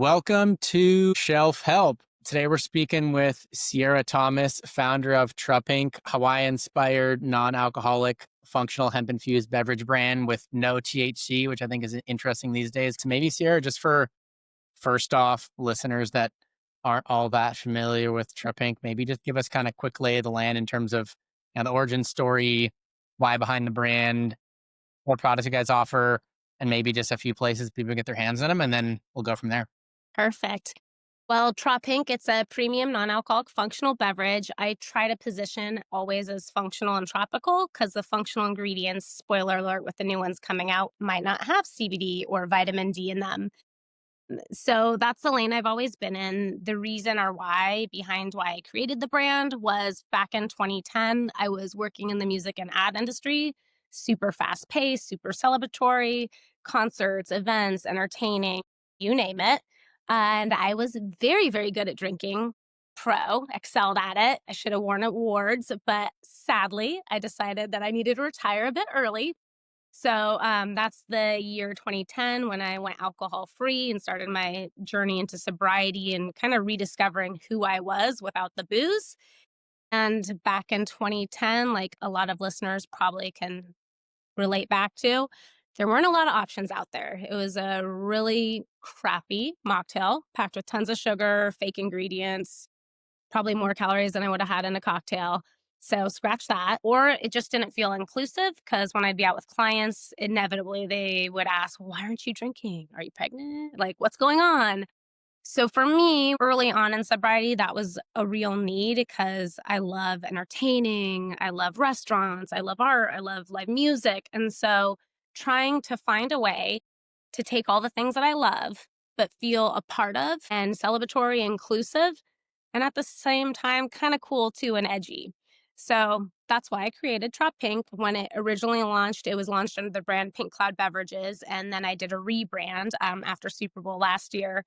Welcome to Shelf Help. Today we're speaking with Sierra Thomas, founder of Tropink, Hawaiian-inspired, non-alcoholic, functional hemp-infused beverage brand with no THC, which I think is interesting these days. So maybe Sierra, just for first off listeners that aren't all that familiar with Tropink, maybe just give us kind of quick lay of the land in terms of the origin story, why behind the brand, what products you guys offer, and maybe just a few places people get their hands on them, and then we'll go from there. Perfect. Well, Tropink, it's a premium non-alcoholic functional beverage. I try to position always as functional and tropical because the functional ingredients, spoiler alert, with the new ones coming out, might not have CBD or vitamin D in them. So that's the lane I've always been in. The reason or why behind why I created the brand was back in 2010, I was working in the music and ad industry, super fast paced, super celebratory, concerts, events, entertaining, you name it. And I was very, very good at drinking, excelled at it. I should have won awards, but sadly, I decided that I needed to retire a bit early. So that's the year 2010 when I went alcohol free and started my journey into sobriety and kind of rediscovering who I was without the booze. And back in 2010, like a lot of listeners probably can relate back to, there weren't a lot of options out there. It was a really crappy mocktail packed with tons of sugar, fake ingredients, probably more calories than I would have had in a cocktail. So scratch that. Or it just didn't feel inclusive because when I'd be out with clients, inevitably they would ask, why aren't you drinking? Are you pregnant? Like, what's going on? So for me, early on in sobriety, that was a real need because I love entertaining. I love restaurants. I love art. I love live music. And so trying to find a way to take all the things that I love, but feel a part of and celebratory, inclusive, and at the same time, kind of cool too and edgy. So that's why I created Trop Pink. When it originally launched, it was launched under the brand Pink Cloud Beverages. And then I did a rebrand after Super Bowl last year.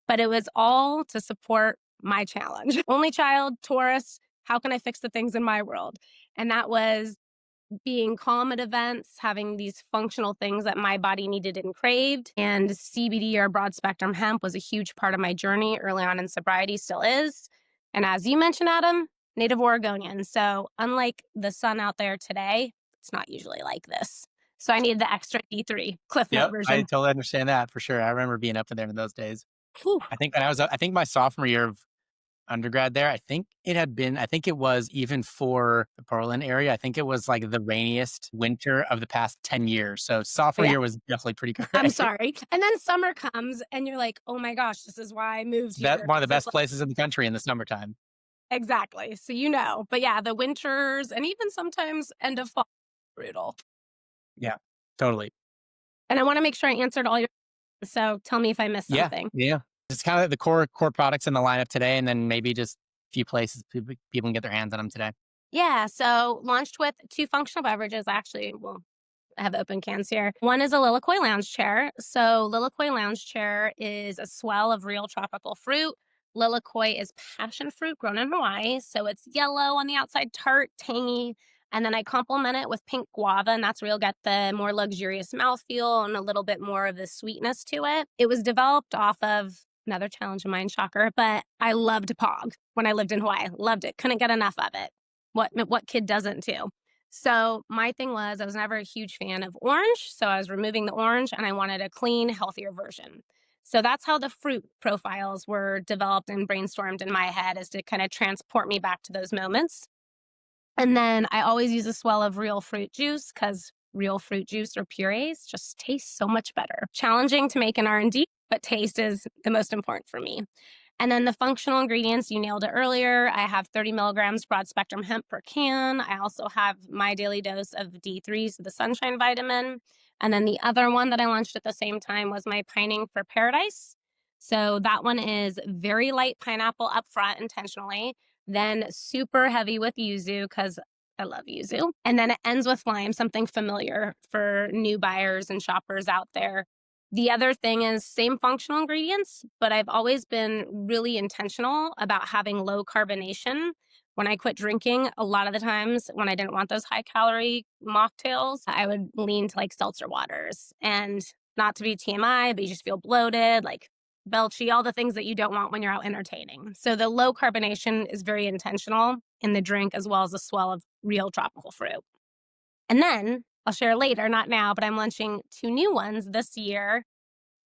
But it was all to support my challenge. Only child, Taurus, how can I fix the things in my world? And that was being calm at events, having these functional things that my body needed and craved. And CBD or broad spectrum hemp was a huge part of my journey early on in sobriety, still is. And as you mentioned, Adam, native Oregonian. So unlike the sun out there today, it's not usually like this. So I needed the extra D3 Cliff Note Yep, I version. totally understand that for sure. I remember being up there in those days. Whew. I think my sophomore year of undergrad there, I think it was even for the Portland area, I think it was like the rainiest winter of the past 10 years. So sophomore Yeah, year was definitely pretty I'm great. sorry. And then summer comes and you're like, oh my gosh, this is why I moved That here. one of the 'Cause it's best like, places in the country in the summertime. exactly. So, but yeah, the winters and even sometimes end of fall, brutal. Yeah, totally. And I want to make sure I answered all your, so tell me if I missed Yeah, something. yeah. It's kind of the core products in the lineup today, and then maybe just a few places people can get their hands on them today. Yeah. So launched with two functional beverages, actually. Well, I have open cans here. One is a Lilikoi lounge chair. So Lilikoi lounge chair is a swell of real tropical fruit. Lilikoi is passion fruit grown in Hawaii. So it's yellow on the outside, tart, tangy. And then I complement it with pink guava, and that's where you'll get the more luxurious mouthfeel and a little bit more of the sweetness to it. It was developed off of another challenge of mine, shocker, but I loved Pog when I lived in Hawaii. Loved it. Couldn't get enough of it. What kid doesn't too? So my thing was I was never a huge fan of orange. So I was removing the orange and I wanted a clean, healthier version. So that's how the fruit profiles were developed and brainstormed in my head, is to kind of transport me back to those moments. And then I always use a swell of real fruit juice because real fruit juice or purees just taste so much better. Challenging to make in R&D, but taste is the most important for me. And then the functional ingredients, you nailed it earlier. I have 30 milligrams broad spectrum hemp per can. I also have my daily dose of D3, so the sunshine vitamin. And then the other one that I launched at the same time was my pining for paradise. So that one is very light pineapple up front intentionally, then super heavy with yuzu because I love yuzu. And then it ends with lime, something familiar for new buyers and shoppers out there. The other thing is same functional ingredients, but I've always been really intentional about having low carbonation. When I quit drinking, a lot of the times when I didn't want those high calorie mocktails, I would lean to like seltzer waters. And not to be TMI, but you just feel bloated, like belchy, all the things that you don't want when you're out entertaining. So the low carbonation is very intentional in the drink as well as the swell of real tropical fruit. And then I'll share later, not now, but I'm launching 2 new ones this year.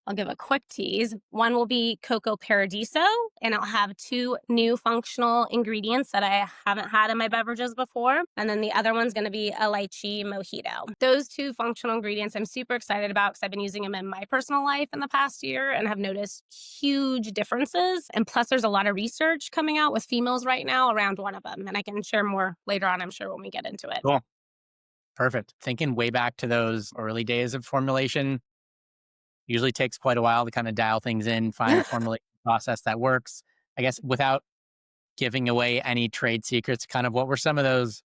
I'll give a quick tease. One will be Cocoa Paradiso, and I'll have 2 new functional ingredients that I haven't had in my beverages before. And then the other one's going to be a lychee mojito. Those 2 functional ingredients I'm super excited about because I've been using them in my personal life in the past year and have noticed huge differences. And plus, there's a lot of research coming out with females right now around one of them. And I can share more later on, I'm sure, when we get into it. Cool. Perfect. Thinking way back to those early days of formulation, usually takes quite a while to kind of dial things in, find a formulation process that works. I guess without giving away any trade secrets, kind of what were some of those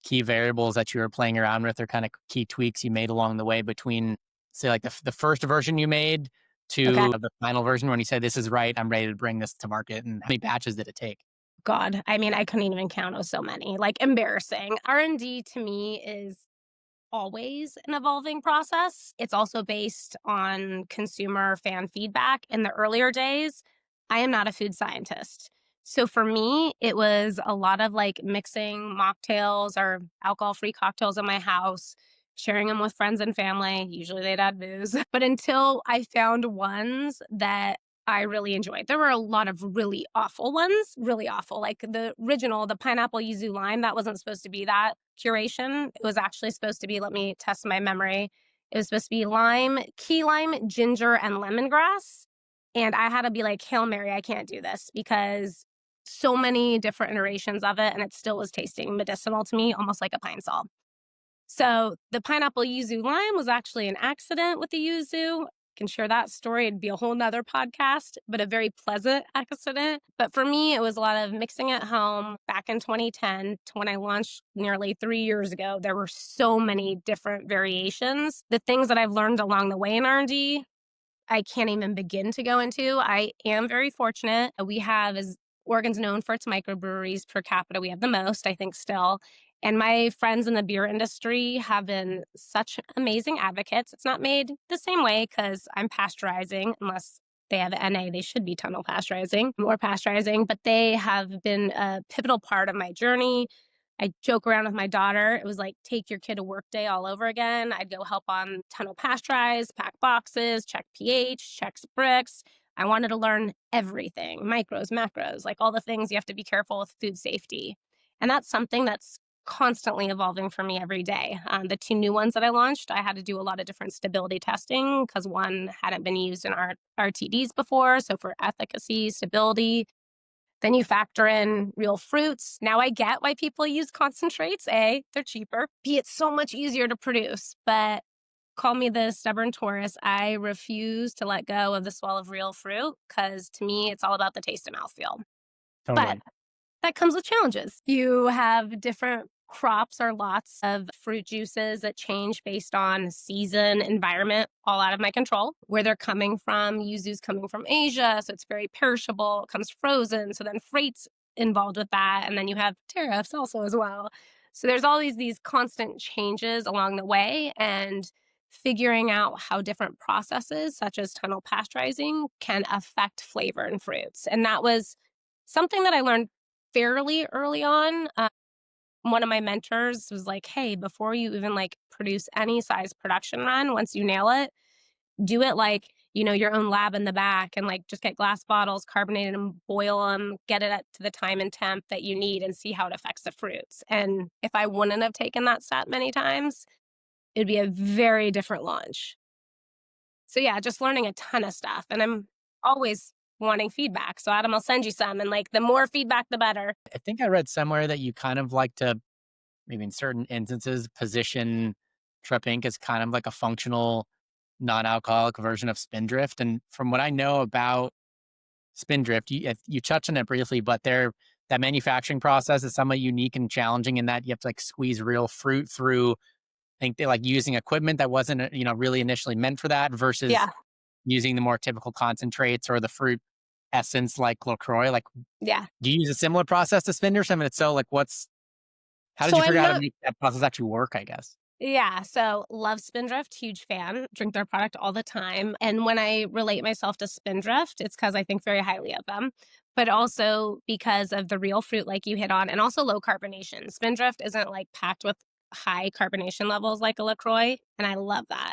key variables that you were playing around with or kind of key tweaks you made along the way between, say, like the first version you made Okay. to the final version when you said, this is right, I'm ready to bring this to market? And how many batches did it take? God, I mean, I couldn't even count. It was so many, like embarrassing. R&D to me is always an evolving process. It's also based on consumer fan feedback. In the earlier days, I am not a food scientist. So for me, it was a lot of like mixing mocktails or alcohol free cocktails in my house, sharing them with friends and family. Usually they'd add booze. But until I found ones that I really enjoyed. There were a lot of really awful ones, really awful. Like the original, the pineapple yuzu lime, that wasn't supposed to be that curation. It was actually supposed to be, let me test my memory. It was supposed to be lime, key lime, ginger, and lemongrass. And I had to be like, Hail Mary, I can't do this because so many different iterations of it. And it still was tasting medicinal to me, almost like a pine sol. So the pineapple yuzu lime was actually an accident with the yuzu. Can share that story. It'd be a whole nother podcast, but a very pleasant accident. But for me, it was a lot of mixing at home back in 2010 to when I launched nearly 3 years ago. There were so many different variations. The things that I've learned along the way in R&D, I can't even begin to go into. I am very fortunate. We have, as Oregon's known for its microbreweries per capita, we have the most, I think, still. And my friends in the beer industry have been such amazing advocates. It's not made the same way because I'm pasteurizing, unless they have NA, they should be tunnel pasteurizing or pasteurizing, but they have been a pivotal part of my journey. I joke around with my daughter. It was like take your kid to work day all over again. I'd go help on tunnel pasteurize, pack boxes, check pH, check Brix. I wanted to learn everything, micros, macros, like all the things you have to be careful with food safety. And that's something that's constantly evolving for me every day. The 2 new ones that I launched, I had to do a lot of different stability testing because one hadn't been used in our RTDs before. So for efficacy, stability, then you factor in real fruits. Now I get why people use concentrates. A, they're cheaper. B, it's so much easier to produce. But call me the stubborn Taurus. I refuse to let go of the swell of real fruit because to me, it's all about the taste and mouthfeel. But Totally. that comes with challenges. You have different crops or lots of fruit juices that change based on season, environment, all out of my control. Where they're coming from, yuzu's coming from Asia, so it's very perishable. It comes frozen, so then freight's involved with that, and then you have tariffs also as well. So there's all these constant changes along the way, and figuring out how different processes, such as tunnel pasteurizing, can affect flavor in fruits. And that was something that I learned fairly early on. One of my mentors was like, hey, before you even like produce any size production run, once you nail it, do it like, your own lab in the back and like just get glass bottles, carbonate them, boil them, get it up to the time and temp that you need and see how it affects the fruits. And if I wouldn't have taken that step many times, it'd be a very different launch. So yeah, just learning a ton of stuff. And I'm always wanting feedback. So Adam, I'll send you some. And like the more feedback, the better. I think I read somewhere that you kind of like to, maybe in certain instances, position Tropink as kind of like a functional, non-alcoholic version of Spindrift. And from what I know about Spindrift, you touched on it briefly, but that manufacturing process is somewhat unique and challenging in that you have to like squeeze real fruit through. I think they like using equipment that wasn't, really initially meant for that versus Yeah. using the more typical concentrates or the fruit essence like LaCroix. Like, Yeah. do you use a similar process to Spindrift? I mean, it's so like, how did So you figure I'm out how to not make that process actually work, I guess? Yeah, so love Spindrift, huge fan, drink their product all the time. And when I relate myself to Spindrift, it's because I think very highly of them, but also because of the real fruit, like you hit on, and also low carbonation. Spindrift isn't like packed with high carbonation levels like a LaCroix, and I love that.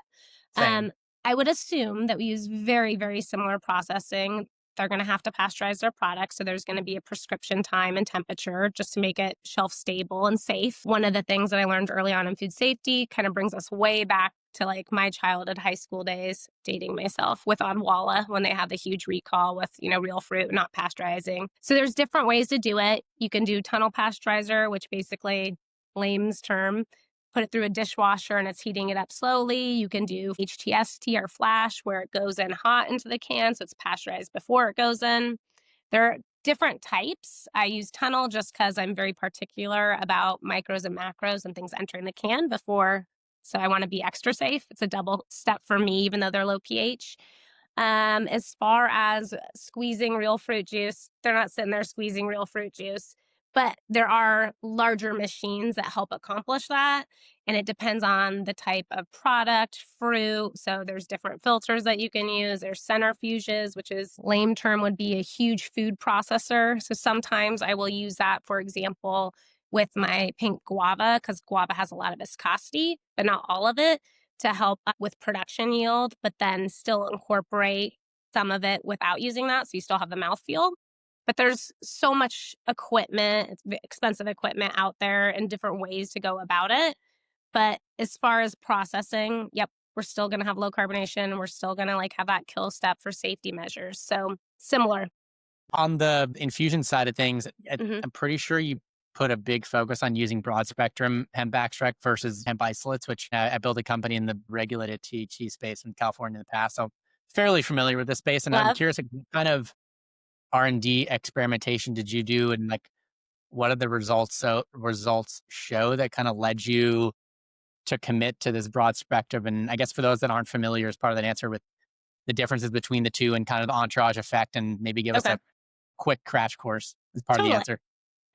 Same. I would assume that we use very, very similar processing. They're going to have to pasteurize their product. So there's going to be a prescription time and temperature just to make it shelf stable and safe. One of the things that I learned early on in food safety kind of brings us way back to like my childhood high school days, dating myself with Odwalla when they had the huge recall with, real fruit, not pasteurizing. So there's different ways to do it. You can do tunnel pasteurizer, which basically layman's term put it through a dishwasher and it's heating it up slowly. You can do HTST or flash where it goes in hot into the can, so it's pasteurized before it goes in. There are different types. I use tunnel just because I'm very particular about micros and macros and things entering the can before. So I want to be extra safe. It's a double step for me, even though they're low pH. As far as squeezing real fruit juice, they're not sitting there squeezing real fruit juice, but there are larger machines that help accomplish that. And it depends on the type of product, fruit. So there's different filters that you can use. There's centrifuges, which is lame term would be a huge food processor. So sometimes I will use that, for example, with my pink guava, because guava has a lot of viscosity, but not all of it, to help with production yield, but then still incorporate some of it without using that. So you still have the mouthfeel. But there's so much equipment, it's expensive equipment out there and different ways to go about it. But as far as processing, yep, we're still going to have low carbonation. We're still going to like have that kill step for safety measures. So similar. On the infusion side of things, Hmm. I'm pretty sure you put a big focus on using broad spectrum hemp extract versus hemp isolates, which I built a company in the regulated THC space in California in the past. So fairly familiar with this space. And I'm Love. curious, like, what kind of R&D experimentation did you do? And like, what are the results? So results show that kind of led you to commit to this broad spectrum. And I guess for those that aren't familiar, as part of that answer with the differences between the two and kind of the entourage effect, and maybe give us Okay. a quick crash course as part of the Totally. answer.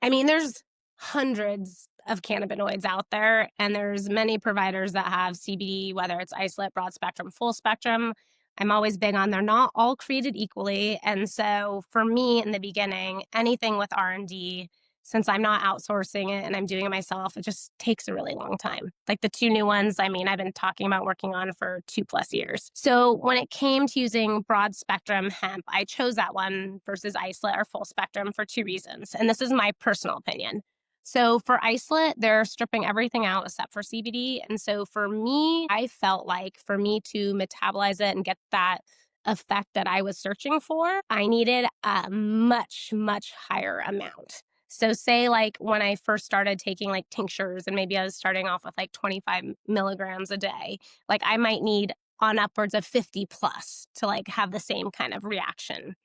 I mean, there's hundreds of cannabinoids out there, and there's many providers that have CBD, whether it's isolate, broad spectrum, full spectrum. I'm always big on they're not all created equally. And so for me in the beginning, anything with R&D, since I'm not outsourcing it and I'm doing it myself, it just takes a really long time. Like the two new ones, I mean, I've been talking about working on for 2+ years. So when it came to using broad spectrum hemp, I chose that one versus isolate or full spectrum for two reasons. And this is my personal opinion. So for isolate, they're stripping everything out except for CBD. And so for me, I felt like for me to metabolize it and get that effect that I was searching for, I needed a much, much higher amount. So say like when I first started taking like tinctures and maybe I was starting off with like 25 milligrams a day, like I might need on upwards of 50 plus to like have the same kind of reaction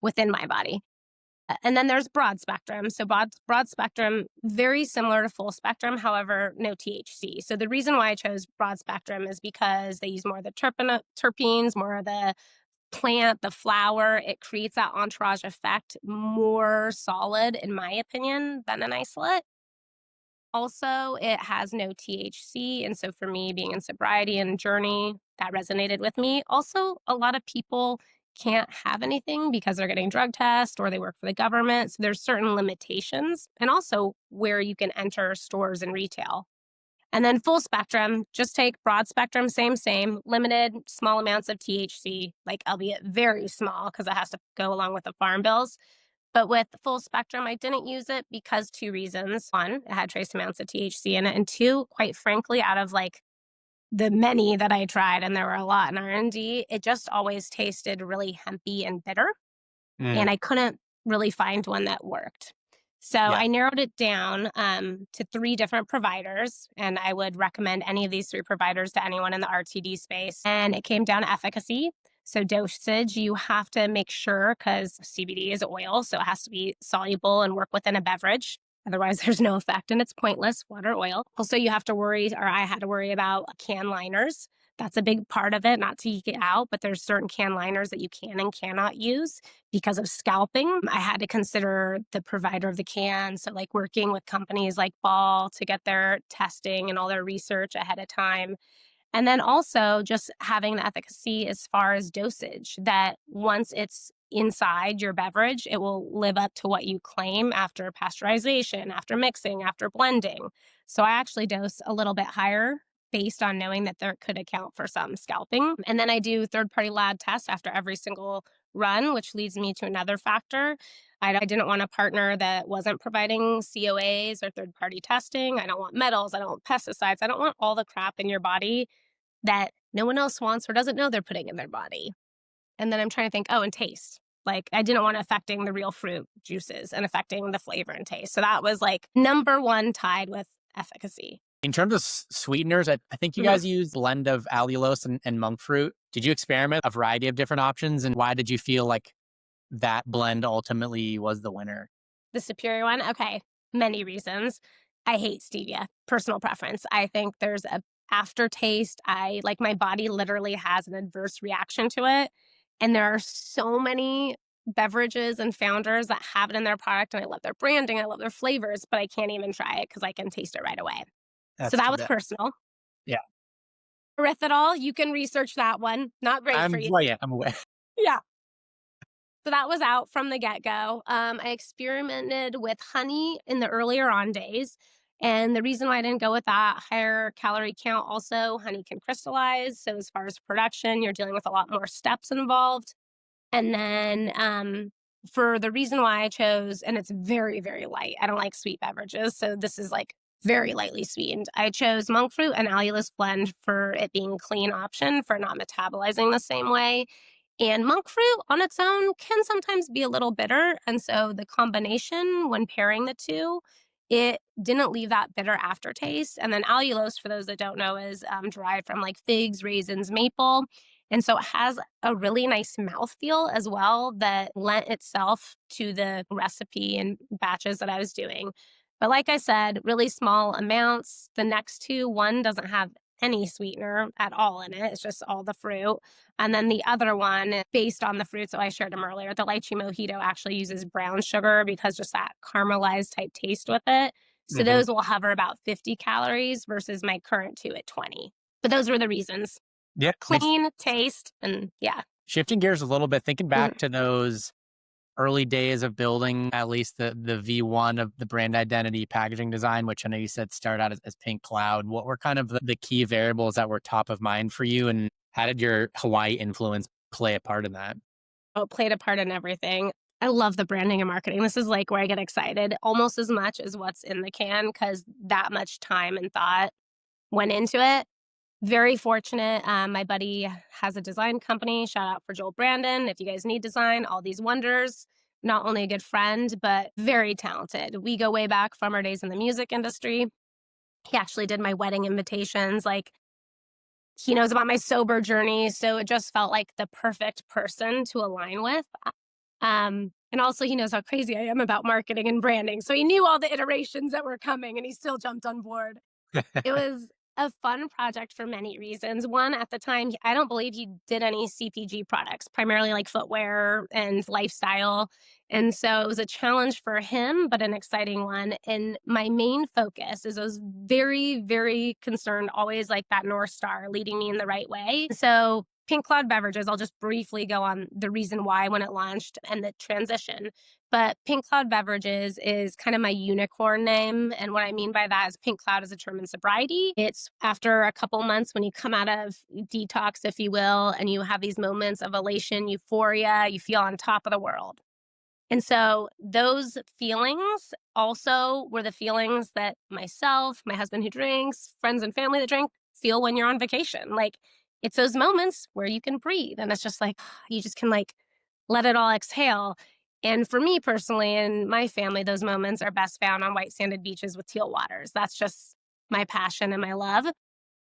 within my body. And then there's broad spectrum. So broad spectrum, very similar to full spectrum, however, no THC. So the reason why I chose broad spectrum is because they use more of the terpenes, more of the plant, the flower. It creates that entourage effect more solid, in my opinion, than an isolate. Also, it has no THC. And so for me, being in sobriety and journey, that resonated with me. Also, a lot of people can't have anything because they're getting drug tests or they work for the government. So there's certain limitations and also where you can enter stores and retail. And then full spectrum, just take broad spectrum, same, limited, small amounts of THC, like albeit very small because it has to go along with the farm bills. But with full spectrum, I didn't use it because two reasons. One, it had trace amounts of THC in it. And two, quite frankly, out of like the many that I tried, and there were a lot in R&D, it just always tasted really hempy and bitter. Mm, And I couldn't really find one that worked. So yeah. I narrowed it down to three different providers, and I would recommend any of these three providers to anyone in the RTD space. And it came down to efficacy. So dosage, you have to make sure because CBD is oil, so it has to be soluble and work within a beverage. Otherwise, there's no effect and it's pointless, water, oil. Also, you have to worry, or I had to worry about can liners That's a big part of it, not to geek it out, but there's certain can liners that you can and cannot use because of scalping. I had to consider the provider of the can. So, like working with companies like Ball to get their testing and all their research ahead of time. And then also just having the efficacy as far as dosage, that once it's inside your beverage, it will live up to what you claim after pasteurization, after mixing, after blending. So I actually dose a little bit higher based on knowing that there could account for some scalping. And then I do third party lab tests after every single run, which leads me to another factor. I didn't want a partner that wasn't providing COAs or third party testing. I don't want metals. I don't want pesticides. I don't want all the crap in your body that no one else wants or doesn't know they're putting in their body. And then I'm trying to think, oh, and taste. Like I didn't want it affecting the real fruit juices and affecting the flavor and taste. So that was like number one tied with efficacy. In terms of sweeteners, I think you Mhm. guys use blend of allulose and monk fruit. Did you experiment a variety of different options? And why did you feel like that blend ultimately was the winner? The superior one? Okay. Many reasons. I hate stevia. Personal preference. I think there's a aftertaste. I like my body literally has an adverse reaction to it. And there are so many beverages and founders that have it in their product and I love their branding, I love their flavors, but I can't even try it because I can taste it right away. So That's that too was bad. personal. Yeah. Erythritol, you can research that one. Not great for you. Well, yeah, I'm aware. Yeah. So that was out from the get go. I experimented with honey in the earlier on days. And the reason why I didn't go with that higher calorie count, also, honey can crystallize. So, as far as production, you're dealing with a lot more steps involved. And then for the reason why I chose, and it's very, very light, I don't like sweet beverages. So, this is like very lightly sweetened. I chose monk fruit and allulose blend for it being a clean option for not metabolizing the same way. And monk fruit on its own can sometimes be a little bitter. And so the combination, when pairing the two, it didn't leave that bitter aftertaste. And then allulose, for those that don't know, is derived from like figs, raisins, maple. And so it has a really nice mouthfeel as well that lent itself to the recipe and batches that I was doing. But like I said, really small amounts. The next two, one doesn't have any sweetener at all in it. It's just all the fruit. And then the other one, based on the fruits that I shared them earlier, the lychee mojito actually uses brown sugar because just that caramelized type taste with it. So Hmm. those will hover about 50 calories versus my current two at 20. But those were the reasons. Yeah, makes Clean taste and yeah. shifting gears a little bit, thinking Mhm. back to those early days of building at least the V1 of the brand identity packaging design, which I know you said started out as Pink Cloud. What were kind of the key variables that were top of mind for you? And how did your Hawaii influence play a part in that? Oh, it played a part in everything. I love the branding and marketing. This is like where I get excited almost as much as what's in the can because that much time and thought went into it. Very fortunate. My buddy has a design company. Shout out for Joel Brandon. If you guys need design, all these wonders. Not only a good friend, but very talented. We go way back from our days in the music industry. He actually did my wedding invitations. Like, he knows about my sober journey. So it just felt like the perfect person to align with. And also, he knows how crazy I am about marketing and branding. So he knew all the iterations that were coming and he still jumped on board. It was a fun project for many reasons. One, at the time, I don't believe he did any CPG products, primarily like footwear and lifestyle. And so it was a challenge for him, but an exciting one. And my main focus is I was very, very concerned, always like that North Star leading me in the right way. So Pink Cloud Beverages, I'll just briefly go on the reason why when it launched and the transition. But Pink Cloud Beverages is kind of my unicorn name. And what I mean by that is Pink Cloud is a term in sobriety. It's after a couple months when you come out of detox, if you will, and you have these moments of elation, euphoria, you feel on top of the world. And so those feelings also were the feelings that myself, my husband who drinks, friends and family that drink feel when you're on vacation. Like it's those moments where you can breathe and it's just like you just can like let it all exhale. And for me personally and my family, those moments are best found on white sanded beaches with teal waters. That's just my passion and my love.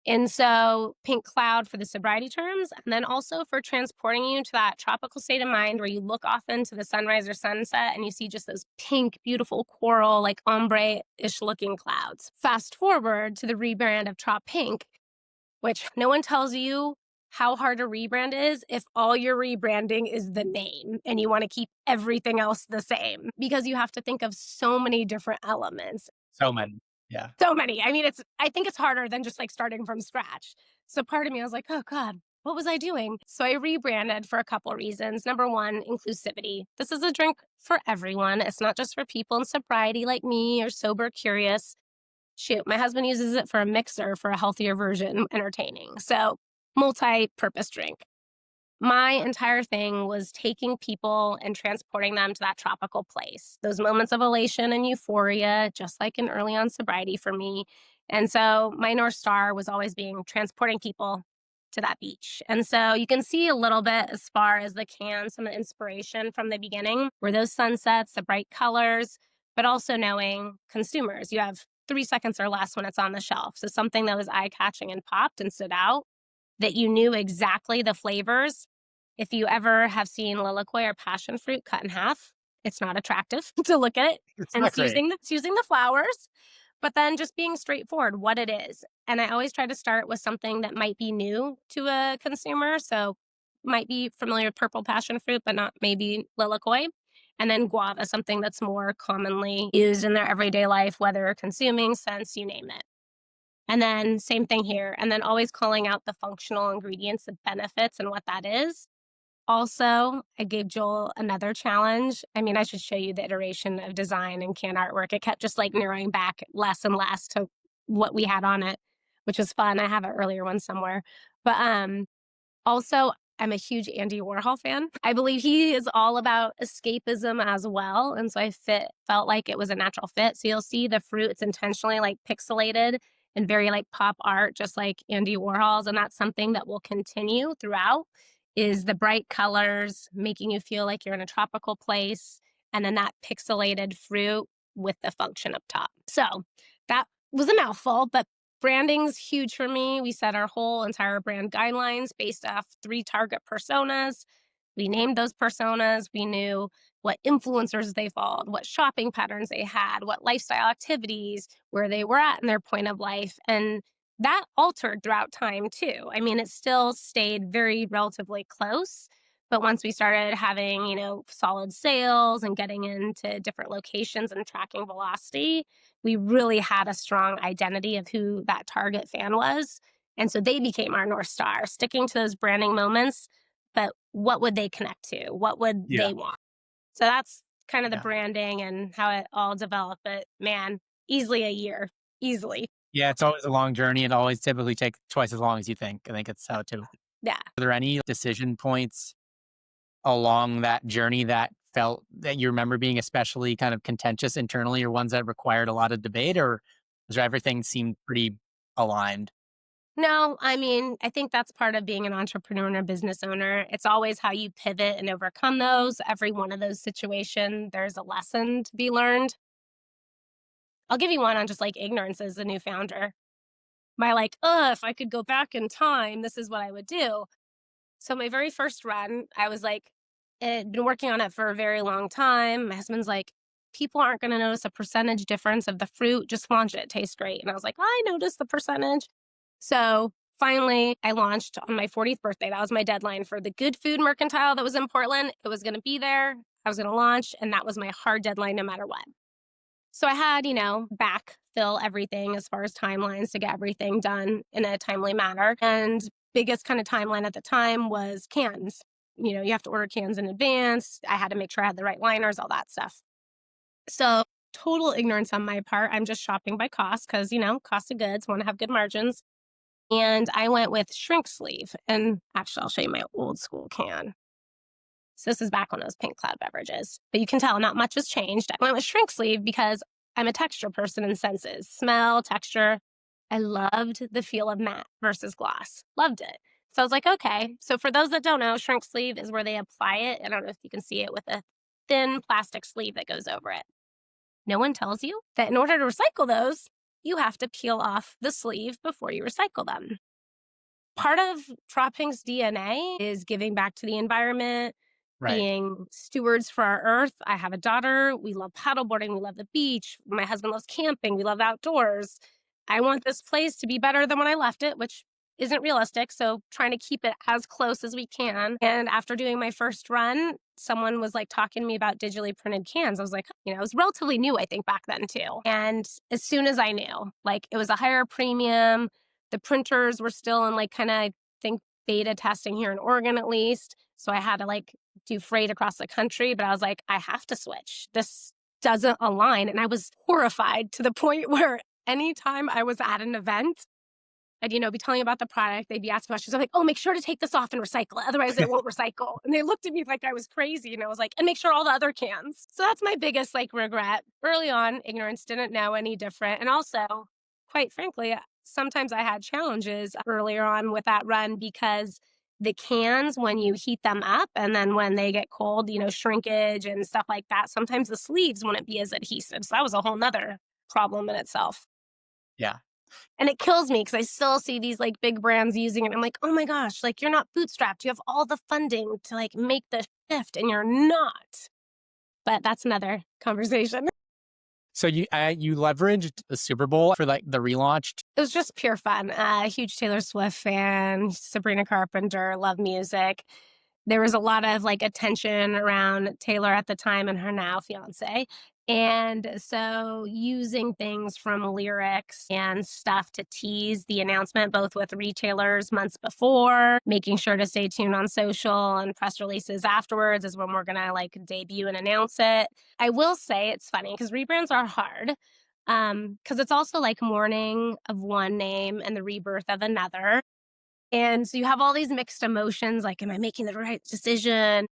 And so pink cloud for the sobriety terms, and then also for transporting you to that tropical state of mind where you look off into the sunrise or sunset and you see just those pink, beautiful coral, like ombre-ish looking clouds. Fast forward to the rebrand of Trop Pink. which no one tells you how hard a rebrand is if all you're rebranding is the name and you want to keep everything else the same because you have to think of so many different elements. So many. Yeah. So many. I mean, I think it's harder than just like starting from scratch. So part of me, I was like, oh God, what was I doing? So I rebranded for a couple of reasons. Number one, inclusivity. This is a drink for everyone. It's not just for people in sobriety like me or sober curious. Shoot, my husband uses it for a mixer for a healthier version, entertaining. So multi-purpose drink. My entire thing was taking people and transporting them to that tropical place, those moments of elation and euphoria, just like in early on sobriety for me. And so my North Star was always being transporting people to that beach. And so you can see a little bit as far as the can, some of the inspiration from the beginning were those sunsets, the bright colors, but also knowing consumers. You have 3 seconds or less when it's on the shelf. So something that was eye catching and popped and stood out that you knew exactly the flavors. If you ever have seen lilikoi or passion fruit cut in half, it's not attractive to look at it. It's And not great. it's using the flowers, but then just being straightforward, what it is. And I always try to start with something that might be new to a consumer. So might be familiar with purple passion fruit, but not maybe lilikoi. And then guava, something that's more commonly used in their everyday life, whether consuming, sense, you name it. And then same thing here. And then always calling out the functional ingredients, the benefits, and what that is. Also, I gave Joel another challenge. I mean, I should show you the iteration of design and can artwork. It kept just like narrowing back less and less to what we had on it, which was fun. I have an earlier one somewhere. But also, I'm a huge Andy Warhol fan. I believe he is all about escapism as well. And so felt like it was a natural fit. So you'll see the fruit, it's intentionally like pixelated and very like pop art, just like Andy Warhol's. And that's something that will continue throughout is the bright colors, making you feel like you're in a tropical place. And then that pixelated fruit with the function up top. So that was a mouthful, but branding's huge for me. We set our whole entire brand guidelines based off 3 target personas. We named those personas. We knew what influencers they followed, what shopping patterns they had, what lifestyle activities, where they were at in their point of life. And that altered throughout time too. I mean, it still stayed very relatively close. But once we started having, solid sales and getting into different locations and tracking velocity, we really had a strong identity of who that target fan was. And so they became our North Star, sticking to those branding moments. But what would they connect to? What would Yeah. they want? So that's kind of the Yeah. branding and how it all developed. But man, easily a year, easily. Yeah. It's always a long journey. It always typically takes twice as long as you think. I think it's how to. Yeah. Are there any decision points along that journey that felt that you remember being especially kind of contentious internally or ones that required a lot of debate, or was everything seemed pretty aligned? No, I mean, I think that's part of being an entrepreneur and a business owner. It's always how you pivot and overcome those. Every one of those situations, there's a lesson to be learned. I'll give you one on just like ignorance as a new founder. My like, if I could go back in time, this is what I would do. So my very first run, I was like, I'd been working on it for a very long time. My husband's like, people aren't going to notice a percentage difference of the fruit. Just launch it. It tastes great. And I was like, I noticed the percentage. So finally, I launched on my 40th birthday. That was my deadline for the Good Food Mercantile that was in Portland. It was going to be there. I was going to launch. And that was my hard deadline no matter what. So I had, backfill everything as far as timelines to get everything done in a timely manner. And biggest kind of timeline at the time was cans. You have to order cans in advance. I had to make sure I had the right liners, all that stuff. So total ignorance on my part. I'm just shopping by cost because, cost of goods, want to have good margins. And I went with shrink sleeve. And actually, I'll show you my old school can. So this is back when it was Pink Cloud Beverages. But you can tell not much has changed. I went with shrink sleeve because I'm a texture person in senses. Smell, texture. I loved the feel of matte versus gloss. Loved it. So I was like, okay. So for those that don't know, shrink sleeve is where they apply it. I don't know if you can see it with a thin plastic sleeve that goes over it. No one tells you that in order to recycle those, you have to peel off the sleeve before you recycle them. Part of Tropink's DNA is giving back to the environment, Right. being stewards for our earth. I have a daughter. We love paddleboarding. We love the beach. My husband loves camping. We love outdoors. I want this place to be better than when I left it, which isn't realistic. So trying to keep it as close as we can. And after doing my first run, someone was like talking to me about digitally printed cans. I was like, it was relatively new, I think, back then too. And as soon as I knew, like it was a higher premium, the printers were still in like kind of, I think, beta testing here in Oregon at least. So I had to like do freight across the country, but I was like, I have to switch. This doesn't align. And I was horrified to the point where anytime I was at an event, I'd, be telling about the product, they'd be asking questions. I'm like, oh, make sure to take this off and recycle it. Otherwise, it won't recycle. And they looked at me like I was crazy. And I was like, and make sure all the other cans. So that's my biggest like regret. Early on, ignorance, didn't know any different. And also, quite frankly, sometimes I had challenges earlier on with that run because the cans, when you heat them up and then when they get cold, shrinkage and stuff like that, sometimes the sleeves wouldn't be as adhesive. So that was a whole nother problem in itself. Yeah. And it kills me because I still see these like big brands using it. I'm like, oh my gosh, like you're not bootstrapped. You have all the funding to like make the shift and you're not. But that's another conversation. So you leveraged the Super Bowl for like the relaunch. It was just pure fun. Huge Taylor Swift fan, Sabrina Carpenter, love music. There was a lot of like attention around Taylor at the time and her now fiance. And so using things from lyrics and stuff to tease the announcement, both with retailers months before, making sure to stay tuned on social and press releases afterwards is when we're going to like debut and announce it. I will say it's funny because rebrands are hard. Because it's also like mourning of one name and the rebirth of another. And so you have all these mixed emotions, like, am I making the right decision?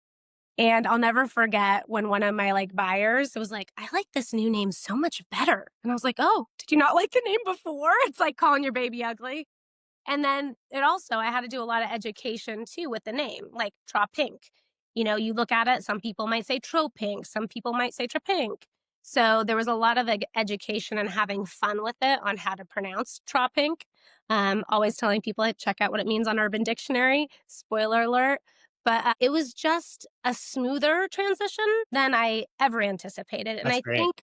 And I'll never forget when one of my like buyers was like, I like this new name so much better. And I was like, oh, did you not like the name before? It's like calling your baby ugly. And then I had to do a lot of education too with the name, like Tropink. You look at it, some people might say Tropink, some people might say Tropink. So there was a lot of education and having fun with it on how to pronounce Tropink. Always telling people to check out what it means on Urban Dictionary. Spoiler alert. But it was just a smoother transition than I ever anticipated. And That's I great. think,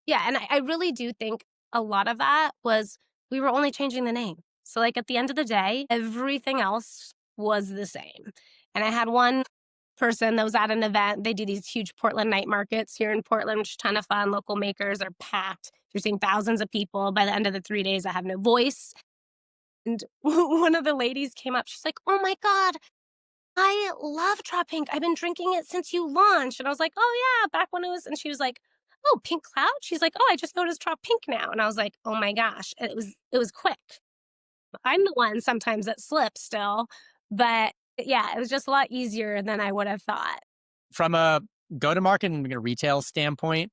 yeah, and I really do think a lot of that was we were only changing the name. So, like, at the end of the day, everything else was the same. And I had one person that was at an event. They do these huge Portland night markets here in Portland, which is a ton of fun. Local makers are packed. You're seeing thousands of people. By the end of the 3 days, I have no voice. And one of the ladies came up. She's like, oh my God, I love Tropink. I've been drinking it since you launched. And I was like, oh yeah, back when it was, and she was like, oh, Pink Cloud? She's like, oh, I just noticed Tropink now. And I was like, oh my gosh. And it was quick. I'm the one sometimes that slips still. But yeah, it was just a lot easier than I would have thought. From a go-to-market and a retail standpoint,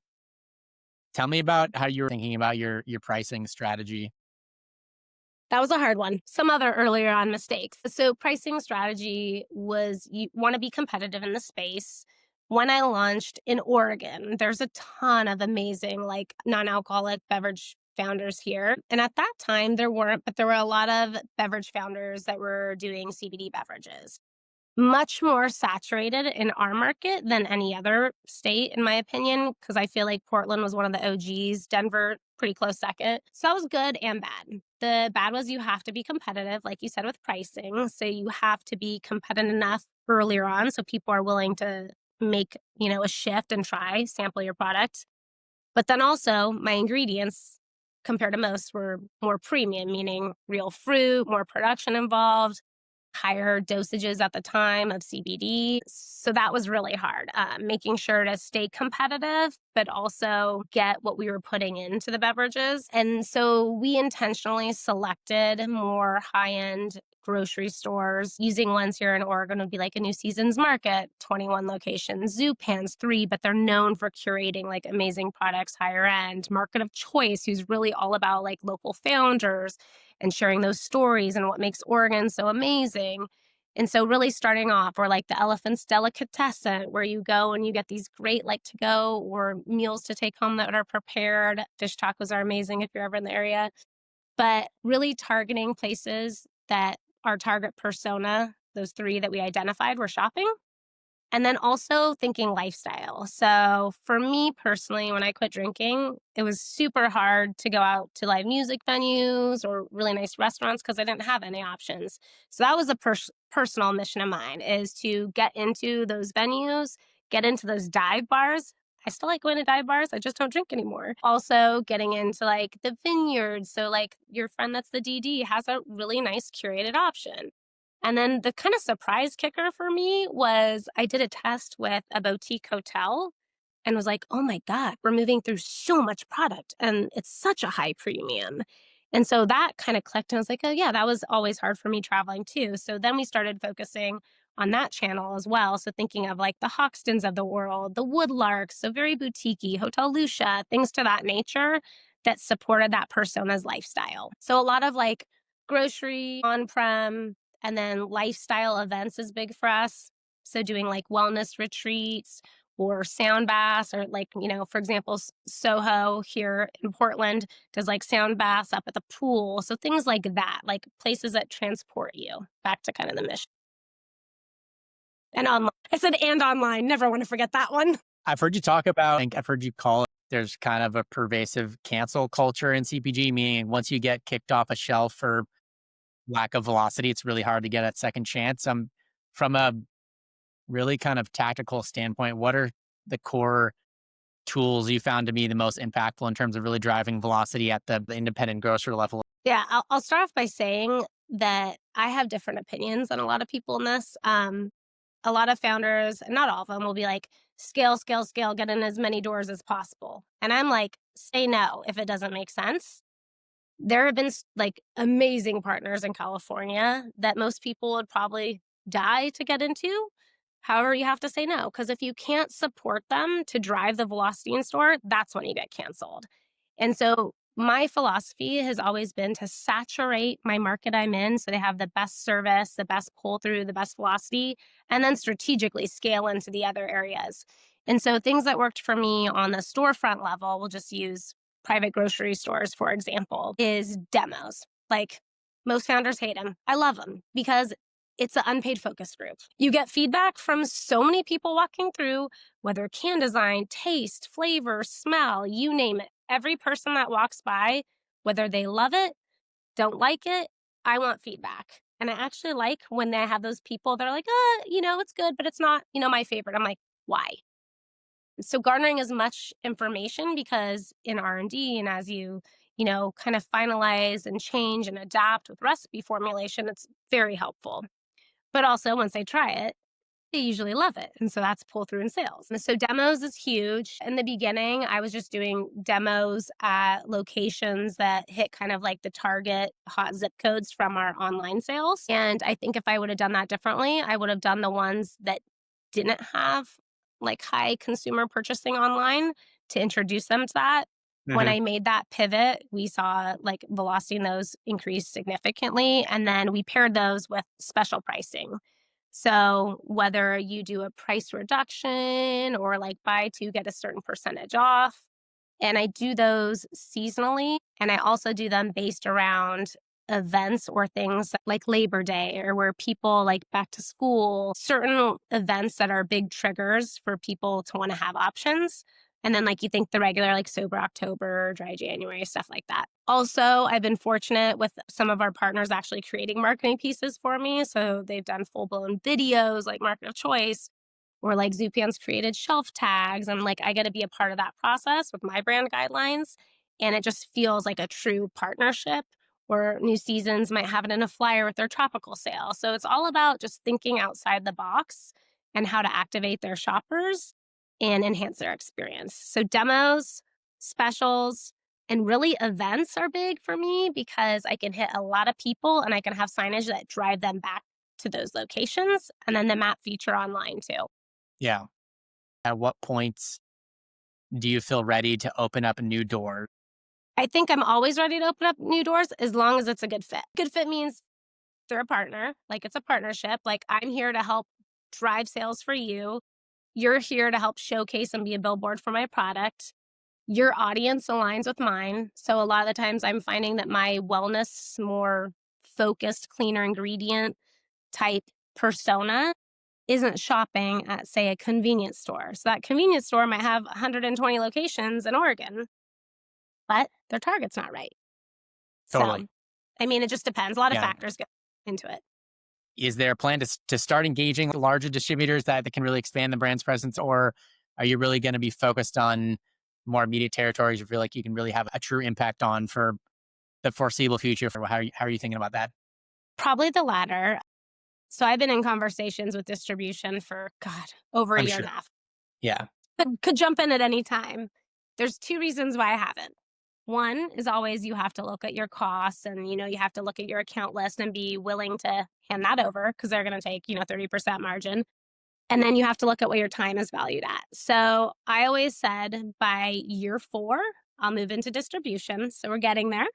tell me about how you're thinking about your pricing strategy. That was a hard one. Some other earlier on mistakes. So pricing strategy was you want to be competitive in the space. When I launched in Oregon, there's a ton of amazing like non-alcoholic beverage founders here. And at that time there weren't, but there were a lot of beverage founders that were doing CBD beverages. Much more saturated in our market than any other state, in my opinion, because I feel like Portland was one of the OGs, Denver, pretty close second. So that was good and bad. The bad was you have to be competitive, like you said, with pricing. So you have to be competitive enough earlier on so people are willing to make, a shift and try, sample your product. But then also my ingredients compared to most were more premium, meaning real fruit, more production involved, higher dosages at the time of CBD. So that was really hard, making sure to stay competitive, but also get what we were putting into the beverages. And so we intentionally selected more high-end grocery stores. Using ones here in Oregon would be like a New Seasons Market, 21 locations, Zupan's 3, but they're known for curating like amazing products, higher end. Market of Choice, who's really all about like local founders and sharing those stories and what makes Oregon so amazing. And so really starting off, or like the Elephant's Delicatessen, where you go and you get these great like to go or meals to take home that are prepared. Fish tacos are amazing if you're ever in the area. But really targeting places that our target persona, those 3 that we identified, were shopping. And then also thinking lifestyle. So for me personally, when I quit drinking, it was super hard to go out to live music venues or really nice restaurants because I didn't have any options. So that was a personal mission of mine, is to get into those venues, get into those dive bars. I still like going to dive bars. I just don't drink anymore. Also getting into like the vineyards. So like your friend that's the DD has a really nice curated option. And then the kind of surprise kicker for me was I did a test with a boutique hotel and was like, oh my God, we're moving through so much product and it's such a high premium. And so that kind of clicked. And I was like, oh, yeah, that was always hard for me traveling too. So then we started focusing on that channel as well. So thinking of like the Hoxtons of the world, the Woodlarks, so very boutique Hotel Lucia, things to that nature that supported that persona's lifestyle. So a lot of like grocery, on prem, and then lifestyle events is big for us. So doing like wellness retreats or sound baths, or like, for example, Soho here in Portland does like sound baths up at the pool. So things like that, like places that transport you back to kind of the mission. And online. I said and online. Never want to forget that one. I've heard you talk about, and I've heard you call it, there's kind of a pervasive cancel culture in CPG, meaning once you get kicked off a shelf for lack of velocity, it's really hard to get a second chance. From a really kind of tactical standpoint, what are the core tools you found to be the most impactful in terms of really driving velocity at the independent grocer level? Yeah, I'll start off by saying that I have different opinions than a lot of people in this. A lot of founders, and not all of them, will be like, scale, scale, scale, get in as many doors as possible. And I'm like, say no if it doesn't make sense. There have been like amazing partners in California that most people would probably die to get into. However, you have to say no, because if you can't support them to drive the velocity in store, that's when you get canceled. And so my philosophy has always been to saturate my market I'm in so they have the best service, the best pull through, the best velocity, and then strategically scale into the other areas. And so things that worked for me on the storefront level, we'll just use private grocery stores, for example, is demos. Like most founders hate them. I love them because it's an unpaid focus group. You get feedback from so many people walking through, whether can design, taste, flavor, smell, you name it. Every person that walks by, whether they love it, don't like it, I want feedback. And I actually like when they have those people that are like, it's good, but it's not, my favorite. I'm like, why? So garnering as much information, because in R&D and as you kind of finalize and change and adapt with recipe formulation, it's very helpful. But also once they try it, they usually love it. And so that's pull through in sales. And so demos is huge. In the beginning, I was just doing demos at locations that hit kind of like the target hot zip codes from our online sales. And I think if I would have done that differently, I would have done the ones that didn't have like high consumer purchasing online to introduce them to that. When Mhm. I made that pivot, we saw like velocity in those increase significantly. And then we paired those with special pricing. So whether you do a price reduction or like buy two, get a certain percentage off. And I do those seasonally. And I also do them based around events or things like Labor Day, or where people like back to school, certain events that are big triggers for people to want to have options. And then, like, you think the regular, like Sober October, Dry January, stuff like that. Also, I've been fortunate with some of our partners actually creating marketing pieces for me. So they've done full blown videos like Market of Choice, or like Zupan's created shelf tags. And like, I get to be a part of that process with my brand guidelines. And it just feels like a true partnership, or New Seasons might have it in a flyer with their tropical sale. So it's all about just thinking outside the box and how to activate their shoppers and enhance their experience. So demos, specials, and really events are big for me because I can hit a lot of people and I can have signage that drive them back to those locations, and then the map feature online too. Yeah. At what points do you feel ready to open up a new door? I think I'm always ready to open up new doors as long as it's a good fit. Good fit means they're a partner, like it's a partnership. Like I'm here to help drive sales for you. You're here to help showcase and be a billboard for my product. Your audience aligns with mine. So a lot of the times I'm finding that my wellness, more focused, cleaner ingredient type persona isn't shopping at, say, a convenience store. So that convenience store might have 120 locations in Oregon, but their target's not right. Totally. So, I mean, it just depends. A lot of Yeah. factors go into it. Is there a plan to start engaging larger distributors that can really expand the brand's presence, or are you really going to be focused on more immediate territories you feel like you can really have a true impact on for the foreseeable future? For how are you thinking about that? Probably the latter. So I've been in conversations with distribution for, God, over a I'm year and sure. a half. Yeah. Could jump in at any time. There's 2 reasons why I haven't. One is always you have to look at your costs and, you have to look at your account list and be willing to hand that over because they're gonna take, 30% margin. And then you have to look at what your time is valued at. So I always said by year 4, I'll move into distribution. So we're getting there.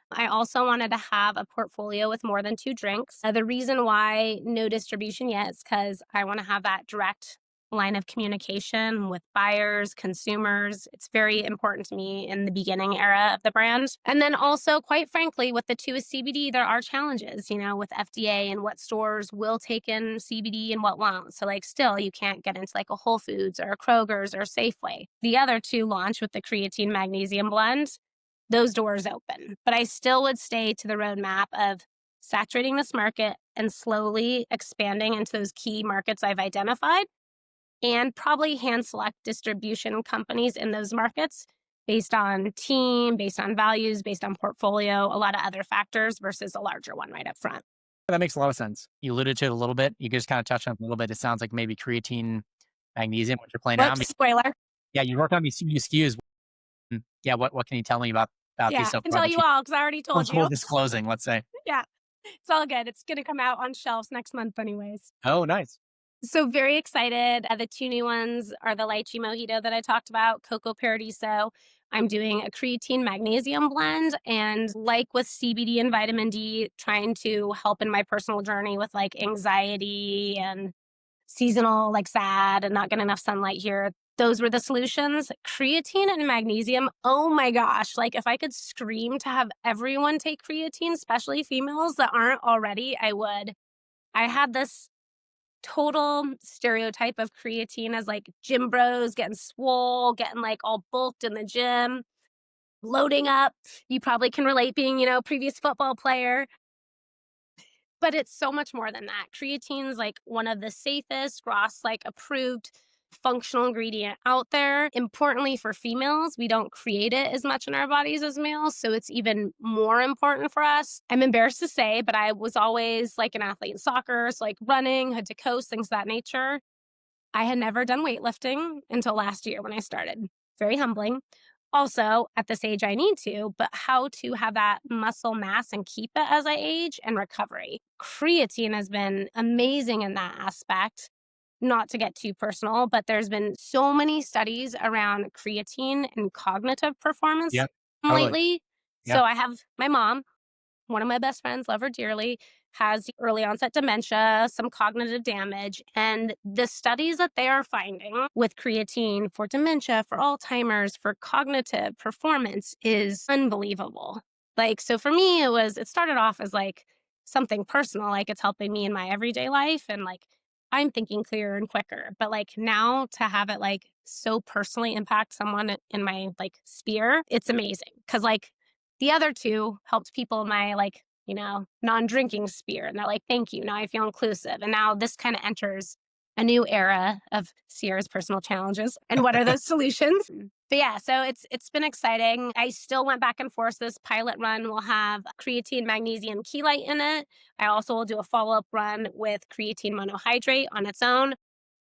I also wanted to have a portfolio with more than 2 drinks. The reason why no distribution yet is because I want to have that direct line of communication with buyers, consumers. It's very important to me in the beginning era of the brand. And then also, quite frankly, with the 2 is CBD, there are challenges, with FDA and what stores will take in CBD and what won't. So, like, still, you can't get into like a Whole Foods or a Kroger's or Safeway. The other 2 launch with the creatine magnesium blend, those doors open. But I still would stay to the roadmap of saturating this market and slowly expanding into those key markets I've identified, and probably hand select distribution companies in those markets based on team, based on values, based on portfolio, a lot of other factors versus a larger one right up front. That makes a lot of sense. You alluded to it a little bit. You just kind of touched on it a little bit. It sounds like maybe creatine, magnesium, what you're playing out. Whoops, spoiler. Yeah, you worked on these new SKUs. Yeah, what can you tell me about these Yeah, so I can far tell that you you all because I already told comfortable you. disclosing, let's say? Yeah, it's all good. It's going to come out on shelves next month, anyways. Oh, nice. So very excited. The 2 new ones are the lychee mojito that I talked about, Cocoa Paradiso. I'm doing a creatine magnesium blend, and like with CBD and vitamin D, trying to help in my personal journey with like anxiety and seasonal, like sad and not getting enough sunlight here. Those were the solutions. Creatine and magnesium. Oh my gosh. Like, if I could scream to have everyone take creatine, especially females that aren't already, I would. I had this total stereotype of creatine as like gym bros getting swole, getting like all bulked in the gym, loading up. You probably can relate being, previous football player, but it's so much more than that. Creatine is like one of the safest, Ross like approved functional ingredient out there. Importantly for females, we don't create it as much in our bodies as males, so it's even more important for us. I'm embarrassed to say, but I was always like an athlete in soccer, so like running, head to coast, things of that nature. I had never done weightlifting until last year when I started. Very humbling. Also, at this age, I need to, but how to have that muscle mass and keep it as I age and recovery. Creatine has been amazing in that aspect. Not to get too personal, but there's been so many studies around creatine and cognitive performance Yeah, totally. lately. Yeah. So I have my mom, one of my best friends, love her dearly, has early onset dementia, some cognitive damage. And the studies that they are finding with creatine for dementia, for Alzheimer's, for cognitive performance is unbelievable. Like, so for me, it started off as like something personal, like it's helping me in my everyday life. And like, I'm thinking clearer and quicker. But like now to have it like so personally impact someone in my like sphere, it's amazing. Cause like the other 2 helped people in my like, non-drinking sphere. And they're like, thank you. Now I feel inclusive. And now this kind of enters a new era of Sierra's personal challenges. And what are those solutions? But yeah, so it's been exciting. I still went back and forth. This pilot run will have creatine magnesium chelate in it. I also will do a follow-up run with creatine monohydrate on its own.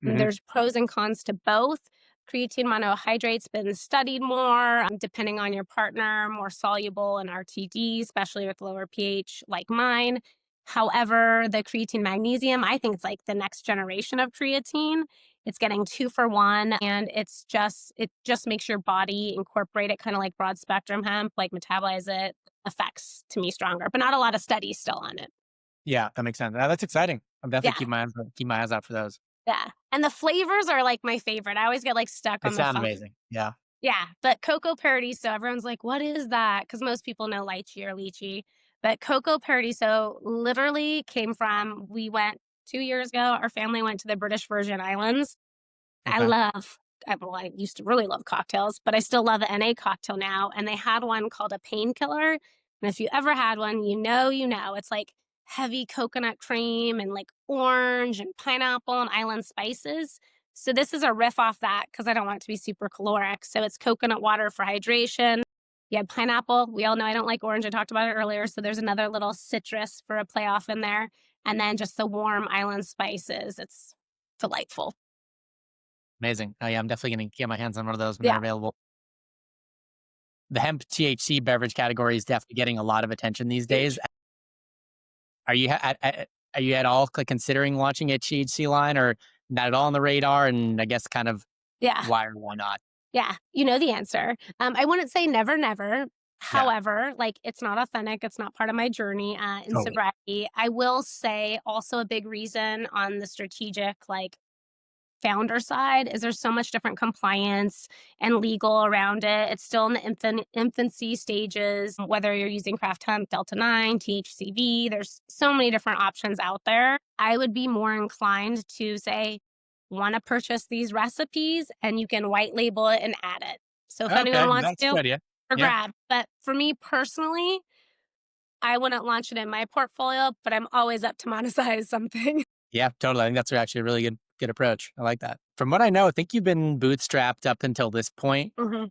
And Hmm. there's pros and cons to both. Creatine monohydrate's been studied more, depending on your partner, more soluble in RTD, especially with lower pH like mine. However, the creatine magnesium, I think it's like the next generation of creatine. It's getting 2 for 1, and it just makes your body incorporate it, kind of like broad spectrum hemp, like metabolize it, effects to me stronger, but not a lot of studies still on it. Yeah, that makes sense. That's exciting. I'm definitely Yeah. keep my eyes out for those. Yeah. And the flavors are like my favorite. I always get like stuck They on the sound fun. amazing. Yeah. Yeah, but Cocoa Paradiso, everyone's like, "What is that?" Because most people know lychee or lychee, but Cocoa Paradiso literally came from we went 2 years ago, our family went to the British Virgin Islands. I Okay. love well, I used to really love cocktails, but I still love an NA cocktail now, and they had one called a painkiller, and if you ever had one, you know. It's like heavy coconut cream and, like, orange and pineapple and island spices. So this is a riff off that because I don't want it to be super caloric. So it's coconut water for hydration. You have pineapple. We all know I don't like orange. I talked about it earlier, so there's another little citrus for a play off in there, and then just the warm island spices. It's delightful. Amazing. Oh yeah, I'm definitely going to get my hands on one of those when they're Yeah. available. The hemp THC beverage category is definitely getting a lot of attention these days. Huge. Are you at all considering launching a THC line, or not at all on the radar? And I guess kind of Yeah. why or why not? Yeah. You know the answer. I wouldn't say never, never. Yeah, However, like, it's not authentic. It's not part of my journey in totally. sobriety. I will say also a big reason on the strategic, like, founder side is there's so much different compliance and legal around it. It's still in the infancy stages, whether you're using craft hemp, Delta 9, THCV, there's so many different options out there. I would be more inclined to say, want to purchase these recipes and you can white label it and add it. So if anyone Okay, wants that's a to, good idea. for Yeah, grab. But for me personally, I wouldn't launch it in my portfolio, but I'm always up to monetize something. yeah, totally. I think that's actually a really good approach. I like that. From what I know, I think you've been bootstrapped up until this point. Mhm.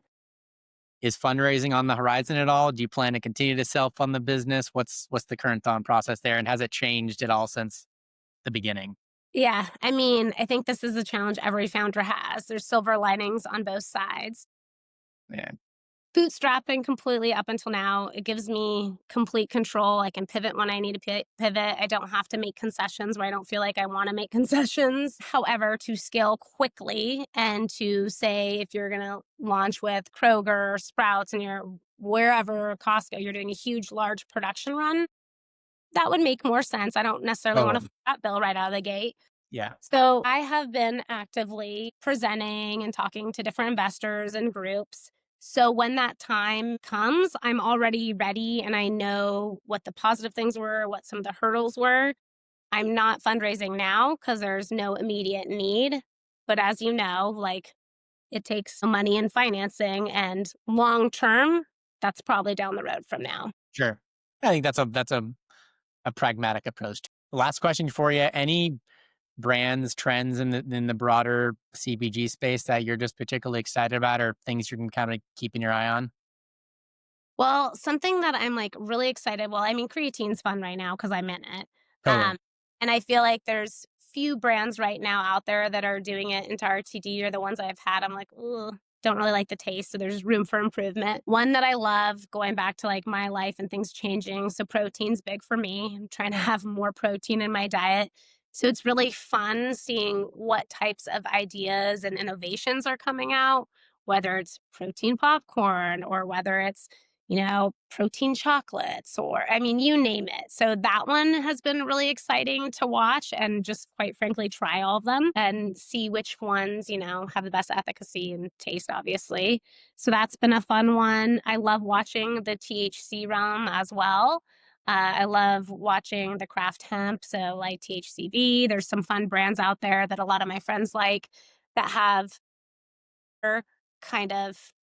Is fundraising on the horizon at all? Do you plan to continue to self fund the business? What's the current thought process there, and has it changed at all since the beginning? Yeah, I mean, I think this is a challenge every founder has. There's silver linings on both sides. Yeah, Bootstrapping completely up until now, it gives me complete control. I can pivot when I need to pivot. I don't have to make concessions where I don't feel like I want to make concessions. However, to scale quickly and to say if you're going to launch with Kroger, Sprouts, and you're wherever Costco, you're doing a huge, large production run, that would make more sense. I don't necessarily want to totally. foot that bill right out of the gate. Yeah, So I have been actively presenting and talking to different investors and groups. So when that time comes, I'm already ready and I know what the positive things were, what some of the hurdles were. I'm not fundraising now because there's no immediate need. But as you know, like, it takes money and financing, and long term, that's probably down the road from now. sure. I think that's a pragmatic approach. Last question for you: any brands, trends in the broader CPG space that you're just particularly excited about, or things you can kind of keeping your eye on? Well, something that I'm, like, really excited, well, I mean, creatine's fun right now because 'cause I'm in it. Totally. Um, and I feel like there's few brands right now out there that are doing it into RTD, or the ones I've had, I'm like, "Ooh, don't really like the taste," so there's room for improvement. One that I love, going back to, like, my life and things changing, so protein's big for me. I'm trying to have more protein in my diet. So it's really fun seeing what types of ideas and innovations are coming out, whether it's protein popcorn or whether it's, protein chocolates, or I mean, you name it. So that one has been really exciting to watch and just quite frankly try all of them and see which ones, have the best efficacy and taste, obviously. So that's been a fun one. I love watching the THC realm as well. I love watching the craft hemp. So, like THCV, there's some fun brands out there that a lot of my friends like that have kind of,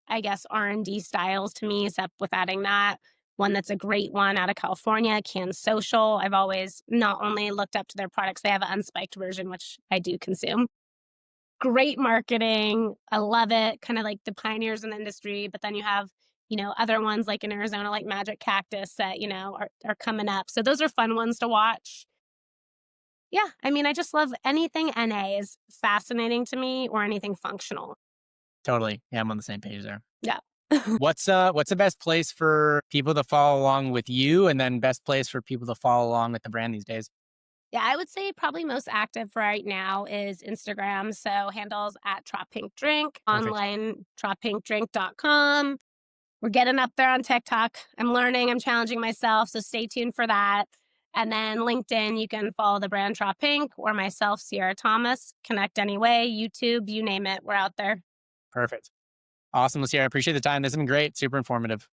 I guess, R&D styles to me, except with adding that. One that's a great one out of California, Can Social. I've always not only looked up to their products, they have an unspiked version, which I do consume. Great marketing. I love it. Kind of like the pioneers in the industry. But then you have, other ones like in Arizona, like Magic Cactus that, are coming up. So those are fun ones to watch. Yeah. I mean, I just love anything NA is fascinating to me, or anything functional. Totally. Yeah, I'm on the same page there. Yeah. What's the best place for people to follow along with you, and then best place for people to follow along with the brand these days? Yeah, I would say probably most active right now is Instagram. So handles at Tropink Drink, Perfect. online tropinkdrink.com. We're getting up there on TikTok. I'm learning, I'm challenging myself. So stay tuned for that. And then LinkedIn, you can follow the brand Tropink or myself, Sierra Thomas. Connect anyway, YouTube, you name it. We're out there. Perfect. Awesome, Lucia. I appreciate the time. This has been great. Super informative.